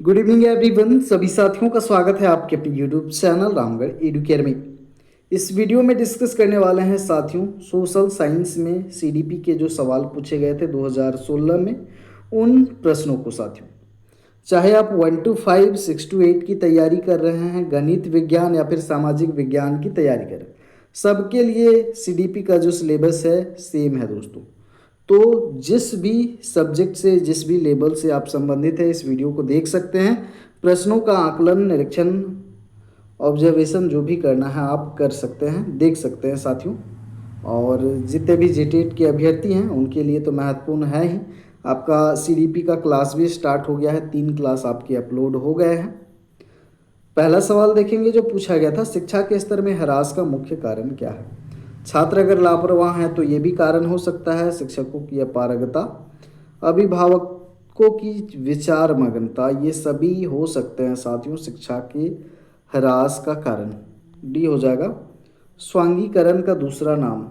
Good evening everyone. सभी साथियों का स्वागत है आपके अपने यूट्यूब चैनल रामगढ़ एडुकेयर में। इस वीडियो में डिस्कस करने वाले हैं साथियों सोशल साइंस में सीडीपी के जो सवाल पूछे गए थे 2016 में, उन प्रश्नों को साथियों। चाहे आप 1 to 5, 6 to 8 की तैयारी कर रहे हैं, गणित विज्ञान या फिर सामाजिक विज्ञान की तैयारी कर रहे हैं, सबके लिए सीडीपी का जो सिलेबस है सेम है दोस्तों। तो जिस भी सब्जेक्ट से, जिस भी लेवल से आप संबंधित है, इस वीडियो को देख सकते हैं। प्रश्नों का आकलन, निरीक्षण, ऑब्जर्वेशन जो भी करना है आप कर सकते हैं, देख सकते हैं साथियों। और जितने भी जेटेट के अभ्यर्थी हैं उनके लिए तो महत्वपूर्ण है ही। आपका सीडीपी का क्लास भी स्टार्ट हो गया है, 3 क्लास आपके अपलोड हो गए हैं। पहला सवाल देखेंगे जो पूछा गया था, शिक्षा के स्तर में ह्रास का मुख्य कारण क्या है। छात्र अगर लापरवाह हैं तो ये भी कारण हो सकता है, शिक्षकों की अपारगता, अभिभावकों की विचार मग्नता, ये सभी हो सकते हैं साथियों शिक्षा के ह्रास का कारण। डी हो जाएगा। स्वांगीकरण का दूसरा नाम,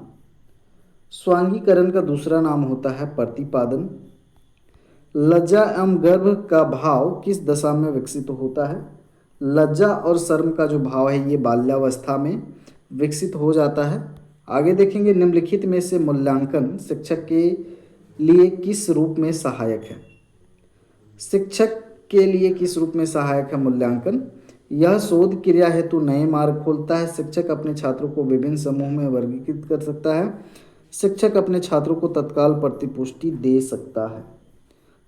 स्वांगीकरण का दूसरा नाम होता है प्रतिपादन। लज्जा एवं गर्व का भाव किस दशा में विकसित होता है। लज्जा और शर्म का जो भाव है ये बाल्यावस्था में विकसित हो जाता है। आगे देखेंगे, निम्नलिखित में से मूल्यांकन शिक्षक के लिए किस रूप में सहायक है। शिक्षक के लिए किस रूप में सहायक है मूल्यांकन। यह शोध क्रिया हेतु नए मार्ग खोलता है। शिक्षक अपने छात्रों को विभिन्न समूह में वर्गीकृत कर सकता है। शिक्षक अपने छात्रों को तत्काल प्रतिपुष्टि दे सकता है।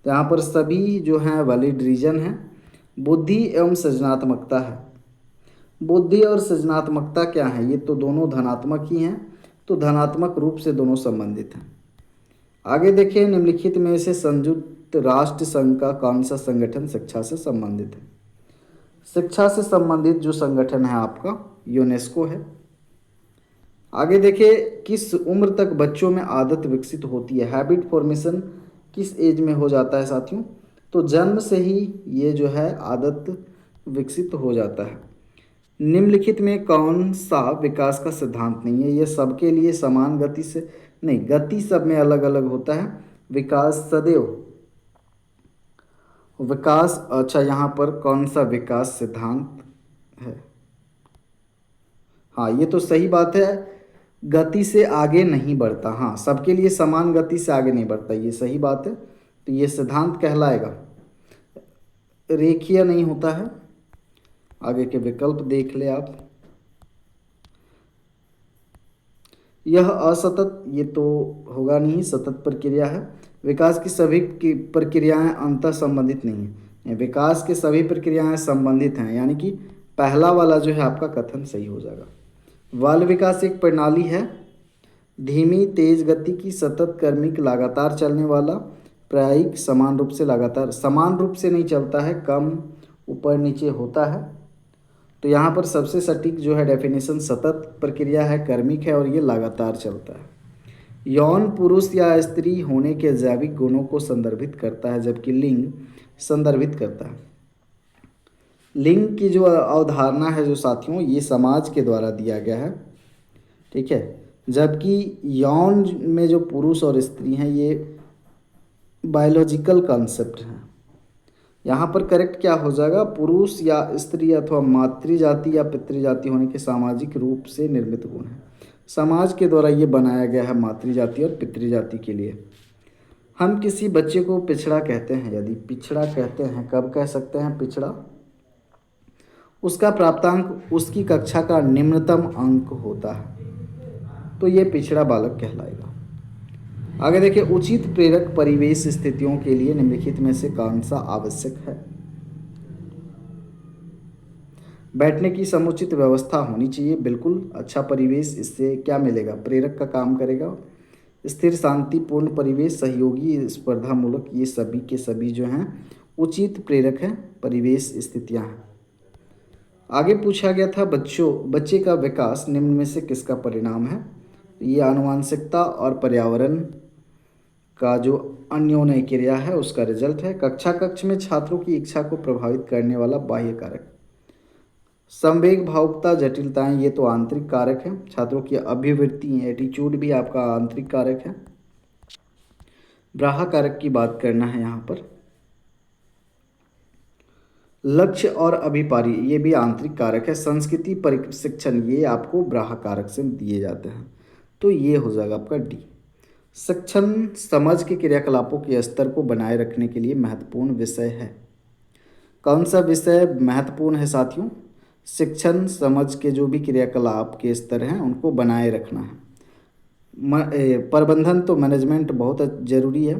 तो यहाँ पर सभी जो हैं वैलिड रीजन हैं। बुद्धि एवं सृजनात्मकता है। बुद्धि और सृजनात्मकता क्या है, ये तो दोनों धनात्मक ही हैं, तो धनात्मक रूप से दोनों संबंधित हैं। आगे देखिए, निम्नलिखित में से संयुक्त राष्ट्र संघ का कौन सा संगठन शिक्षा से संबंधित है। शिक्षा से संबंधित जो संगठन है आपका यूनेस्को है। आगे देखिए, किस उम्र तक बच्चों में आदत विकसित होती है। हैबिट फॉर्मेशन किस एज में हो जाता है साथियों, तो जन्म से ही ये जो है आदत विकसित हो जाता है। निम्नलिखित में कौन सा विकास का सिद्धांत नहीं है। ये सबके लिए समान गति से नहीं, गति सब में अलग अलग होता है। विकास सदैव, विकास, अच्छा यहाँ पर कौन सा विकास सिद्धांत है। हाँ ये तो सही बात है, गति से आगे नहीं बढ़ता। हाँ, सबके लिए समान गति से आगे नहीं बढ़ता, ये सही बात है। तो ये सिद्धांत कहलाएगा। रेखीय नहीं होता है। आगे के विकल्प देख ले आप। यह असतत, ये तो होगा नहीं, सतत प्रक्रिया है। विकास की सभी की प्रक्रियाएं अंतर संबंधित नहीं है। विकास के सभी प्रक्रियाएं संबंधित हैं, यानी कि पहला वाला जो है आपका कथन सही हो जाएगा। बाल विकास एक प्रणाली है, धीमी तेज गति की, सतत, क्रमिक, लगातार चलने वाला, प्रायिक, समान रूप से, लगातार, समान रूप से नहीं चलता है, कम ऊपर नीचे होता है। तो यहाँ पर सबसे सटीक जो है डेफिनेशन सतत प्रक्रिया है, कर्मिक है और ये लगातार चलता है। यौन पुरुष या स्त्री होने के जैविक गुणों को संदर्भित करता है, जबकि लिंग संदर्भित करता है। लिंग की जो अवधारणा है जो साथियों, ये समाज के द्वारा दिया गया है, ठीक है। जबकि यौन में जो पुरुष और स्त्री हैं ये बायोलॉजिकल कॉन्सेप्ट हैं। यहाँ पर करेक्ट क्या हो जाएगा, पुरुष या स्त्री अथवा मातृजाति या पितृजाति होने के सामाजिक रूप से निर्मित गुण है। समाज के द्वारा ये बनाया गया है मातृजाति और पितृजाति के लिए। हम किसी बच्चे को पिछड़ा कहते हैं, यदि पिछड़ा कहते हैं, कब कह सकते हैं पिछड़ा, उसका प्राप्तांक उसकी कक्षा का निम्नतम अंक होता है, तो ये पिछड़ा बालक कहलाएगा। आगे देखिए, उचित प्रेरक परिवेश स्थितियों के लिए निम्नलिखित में से कौन सा आवश्यक है। बैठने की समुचित व्यवस्था होनी चाहिए, बिल्कुल अच्छा परिवेश, इससे क्या मिलेगा, प्रेरक का काम करेगा। स्थिर शांतिपूर्ण परिवेश, सहयोगी, स्पर्धामूलक, ये सभी के सभी जो हैं उचित प्रेरक हैं, परिवेश स्थितियां हैं। आगे पूछा गया था, बच्चे का विकास निम्न में से किसका परिणाम है। ये आनुवंशिकता और पर्यावरण का जो अन्योन्य क्रिया है उसका रिजल्ट है। कक्ष में छात्रों की इच्छा को प्रभावित करने वाला बाह्य कारक, संवेग, भावुकता, जटिलताएं, ये तो आंतरिक कारक है। छात्रों की अभिवृत्ति, एटीट्यूड भी आपका आंतरिक कारक है। बाह्य कारक की बात करना है यहाँ पर। लक्ष्य और अभिपारी ये भी आंतरिक कारक है। संस्कृति प्रशिक्षण ये आपको बाह्य कारक से दिए जाते हैं। तो ये हो जाएगा आपका डी। शिक्षण समझ के क्रियाकलापों के स्तर को बनाए रखने के लिए महत्वपूर्ण विषय है। कौन सा विषय महत्वपूर्ण है साथियों? शिक्षण समझ के जो भी क्रियाकलाप के स्तर हैं उनको बनाए रखना है। प्रबंधन तो मैनेजमेंट बहुत जरूरी है।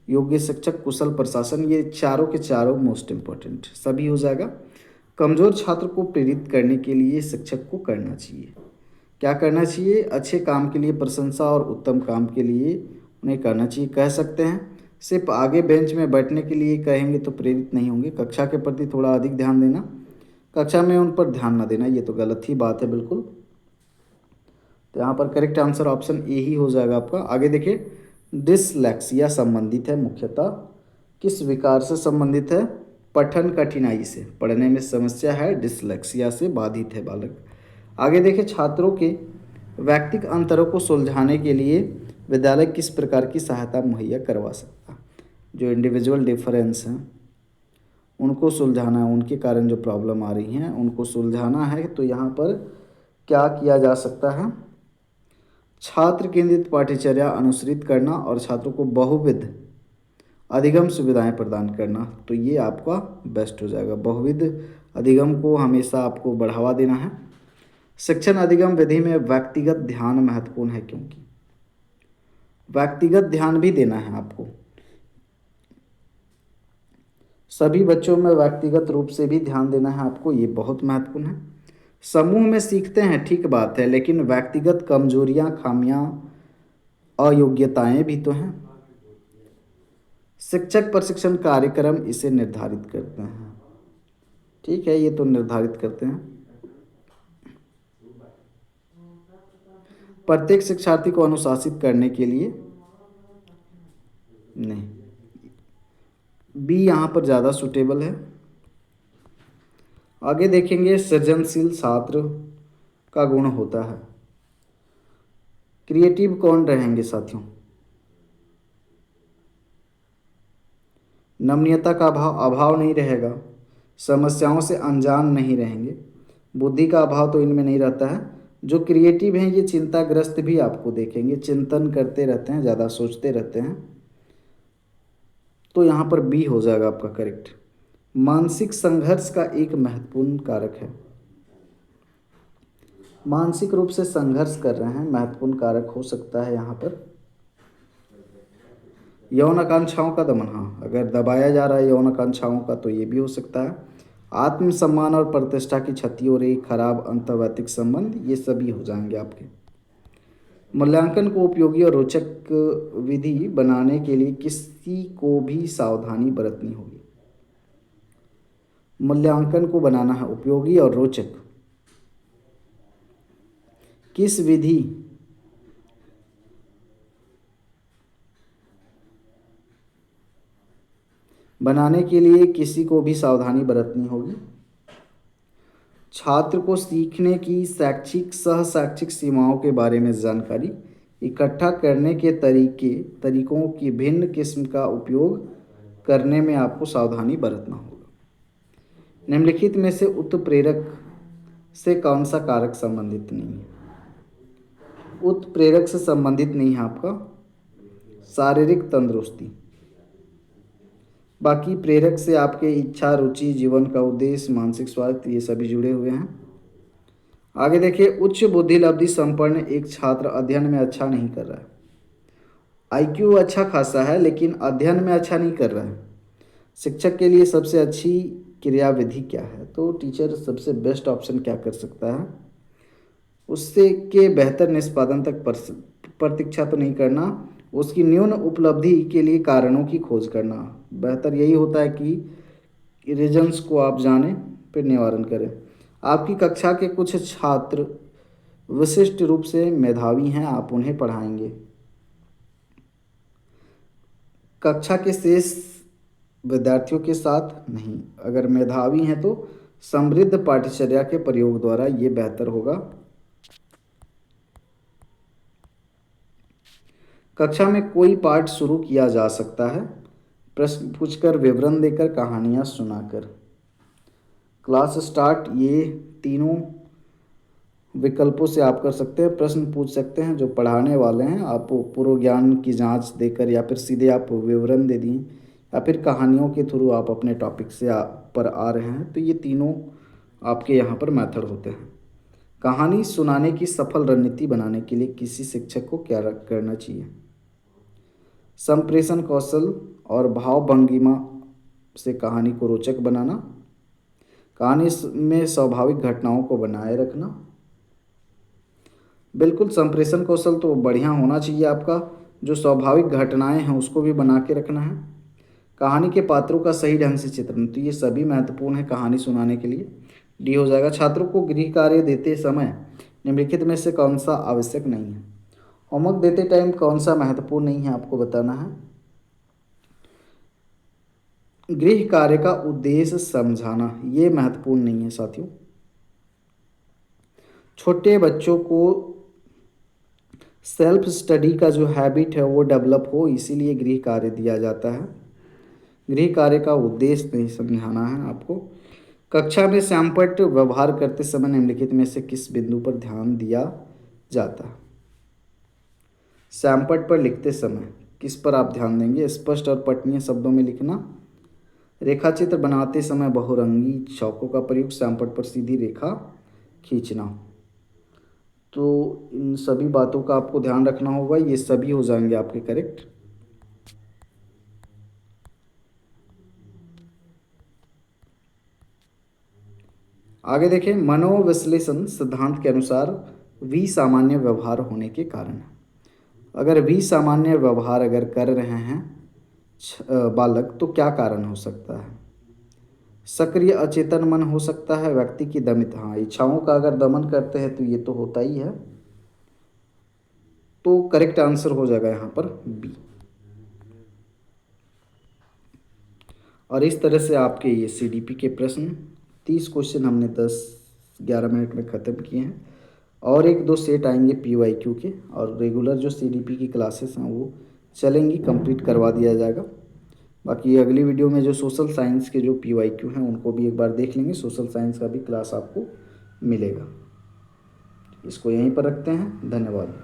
योग्य शिक्षक, कुशल प्रशासन, ये चारों के चारों मोस्ट इम्पोर्टेंट सभी हो जाएगा। कमज़ोर छात्र को प्रेरित करने के लिए शिक्षक को करना चाहिए, क्या करना चाहिए? अच्छे काम के लिए प्रशंसा और उत्तम काम के लिए उन्हें करना चाहिए। कह सकते हैं सिर्फ आगे बेंच में बैठने के लिए कहेंगे तो प्रेरित नहीं होंगे। कक्षा के प्रति थोड़ा अधिक ध्यान देना, कक्षा में उन पर ध्यान ना देना, ये तो गलत ही बात है बिल्कुल। तो यहाँ पर करेक्ट आंसर ऑप्शन ए ही हो जाएगा आपका। आगे देखिए, डिसलेक्सिया संबंधित है मुख्यतः किस विकार से संबंधित है? पठन कठिनाई से, पढ़ने में समस्या है, डिसलेक्सिया से बाधित है बालक। आगे देखिए, छात्रों के व्यक्तिगत अंतरों को सुलझाने के लिए विद्यालय किस प्रकार की सहायता मुहैया करवा सकता है? जो इंडिविजुअल डिफरेंस हैं उनको सुलझाना है, उनके कारण जो प्रॉब्लम आ रही हैं उनको सुलझाना है। तो यहाँ पर क्या किया जा सकता है? छात्र केंद्रित पाठ्यचर्या अनुसरित करना और छात्रों को बहुविध अधिगम सुविधाएं प्रदान करना। तो ये आपका बेस्ट हो जाएगा। बहुविध अधिगम को हमेशा आपको बढ़ावा देना है। शिक्षण अधिगम विधि में व्यक्तिगत ध्यान महत्वपूर्ण है, क्योंकि व्यक्तिगत ध्यान भी देना है आपको। सभी बच्चों में व्यक्तिगत रूप से भी ध्यान देना है आपको, ये बहुत महत्वपूर्ण है। समूह में सीखते हैं, ठीक बात है, लेकिन व्यक्तिगत कमजोरियां, खामियां, अयोग्यताएं भी तो हैं। शिक्षक प्रशिक्षण कार्यक्रम इसे निर्धारित करते हैं, ठीक है, ये तो निर्धारित करते हैं। प्रत्येक शिक्षार्थी को अनुशासित करने के लिए नहीं, बी यहाँ पर ज़्यादा सुटेबल है। आगे देखेंगे, सृजनशील छात्र का गुण होता है। क्रिएटिव कौन रहेंगे साथियों? नमनीयता का अभाव नहीं रहेगा, समस्याओं से अनजान नहीं रहेंगे, बुद्धि का अभाव तो इनमें नहीं रहता है। जो क्रिएटिव हैं ये चिंताग्रस्त भी आपको देखेंगे, चिंतन करते रहते हैं, ज़्यादा सोचते रहते हैं। तो यहाँ पर बी हो जाएगा आपका करेक्ट। मानसिक संघर्ष का एक महत्वपूर्ण कारक है। मानसिक रूप से संघर्ष कर रहे हैं, महत्वपूर्ण कारक हो सकता है यहाँ पर। यौन आकांक्षाओं का दमन, हाँ, अगर दबाया जा रहा है यौन आकांक्षाओं का तो ये भी हो सकता है। आत्मसम्मान और प्रतिष्ठा की क्षति हो रही, खराब अंतर्वैयक्तिक संबंध, ये सभी हो जाएंगे आपके। मूल्यांकन को उपयोगी और रोचक विधि बनाने के लिए किसी को भी सावधानी बरतनी होगी। मूल्यांकन को बनाना है उपयोगी और रोचक, किस विधि? बनाने के लिए किसी को भी सावधानी बरतनी होगी। छात्र को सीखने की शैक्षिक सह शैक्षिक सीमाओं के बारे में जानकारी इकट्ठा करने के तरीकों की भिन्न किस्म का उपयोग करने में आपको सावधानी बरतना होगा। निम्नलिखित में से उत्प्रेरक से कौन सा कारक संबंधित नहीं है? उत्प्रेरक से संबंधित नहीं है आपका शारीरिक तंदुरुस्ती। बाकी प्रेरक से आपके इच्छा, रुचि, जीवन का उद्देश्य, मानसिक स्वास्थ्य, ये सभी जुड़े हुए हैं। आगे देखिए, उच्च बुद्धि लब्धि संपन्न एक छात्र अध्ययन में अच्छा नहीं कर रहा है। आईक्यू अच्छा खासा है लेकिन अध्ययन में अच्छा नहीं कर रहा है। शिक्षक के लिए सबसे अच्छी क्रियाविधि क्या है? तो टीचर सबसे बेस्ट ऑप्शन क्या कर सकता है? उससे के बेहतर निष्पादन तक प्रतीक्षा तो नहीं करना, उसकी न्यून उपलब्धि के लिए कारणों की खोज करना। बेहतर यही होता है कि रीजन्स को आप जानें फिर निवारण करें। आपकी कक्षा के कुछ छात्र विशिष्ट रूप से मेधावी हैं, आप उन्हें पढ़ाएंगे। कक्षा के शेष विद्यार्थियों के साथ नहीं। अगर मेधावी हैं तो समृद्ध पाठ्यचर्या के प्रयोग द्वारा ये बेहतर होगा। कक्षा में कोई पाठ शुरू किया जा सकता है प्रश्न पूछकर, विवरण देकर, कहानियाँ सुनाकर। क्लास स्टार्ट, ये तीनों विकल्पों से आप कर सकते हैं। प्रश्न पूछ सकते हैं, जो पढ़ाने वाले हैं आप पूर्व ज्ञान की जांच देकर, या फिर सीधे आप विवरण दे दिए, या फिर कहानियों के थ्रू आप अपने टॉपिक से पर आ रहे हैं। तो ये तीनों आपके यहाँ पर मेथड होते हैं। कहानी सुनाने की सफल रणनीति बनाने के लिए किसी शिक्षक को क्या करना चाहिए? संप्रेषण कौशल और भाव भंगिमा से कहानी को रोचक बनाना, कहानी में स्वाभाविक घटनाओं को बनाए रखना। बिल्कुल, संप्रेषण कौशल तो बढ़िया होना चाहिए आपका, जो स्वाभाविक घटनाएं हैं उसको भी बना के रखना है। कहानी के पात्रों का सही ढंग से चित्रण, तो ये सभी महत्वपूर्ण है कहानी सुनाने के लिए। डी हो जाएगा। छात्रों को गृह कार्य देते समय निम्नलिखित में से कौन सा आवश्यक नहीं है? होमवर्क देते टाइम कौन सा महत्वपूर्ण नहीं है आपको बताना है। गृह कार्य का उद्देश्य समझाना, ये महत्वपूर्ण नहीं है साथियों। छोटे बच्चों को सेल्फ स्टडी का जो हैबिट है वो डेवलप हो, इसीलिए गृह कार्य दिया जाता है। गृह कार्य का उद्देश्य नहीं समझाना है आपको। कक्षा में सैमपट व्यवहार करते समय निम्नलिखित में से किस बिंदु पर ध्यान दिया जाता है? सैमपट पर लिखते समय किस पर आप ध्यान देंगे? स्पष्ट और पठनीय शब्दों में लिखना, रेखाचित्र बनाते समय बहुरंगी चौकों का प्रयोग, सैमपट पर सीधी रेखा खींचना। तो इन सभी बातों का आपको ध्यान रखना होगा, ये सभी हो जाएंगे आपके करेक्ट। आगे देखें, मनोविश्लेषण सिद्धांत के अनुसार वी सामान्य व्यवहार होने के कारण है। अगर वी सामान्य व्यवहार अगर कर रहे हैं बालक, तो क्या कारण हो सकता है? सक्रिय अचेतन मन हो सकता है, व्यक्ति की दमित, हाँ, इच्छाओं का अगर दमन करते हैं तो ये तो होता ही है। तो करेक्ट आंसर हो जाएगा यहाँ पर बी। और इस तरह से आपके ये सीडीपी के प्रश्न 30 क्वेश्चन हमने 10-11 मिनट में ख़त्म किए हैं। और एक दो सेट आएंगे पीवाईक्यू के, और रेगुलर जो सीडीपी की क्लासेस हैं वो चलेंगी, कंप्लीट करवा दिया जाएगा। बाकी अगली वीडियो में जो सोशल साइंस के जो पीवाईक्यू हैं उनको भी एक बार देख लेंगे। सोशल साइंस का भी क्लास आपको मिलेगा। इसको यहीं पर रखते हैं, धन्यवाद।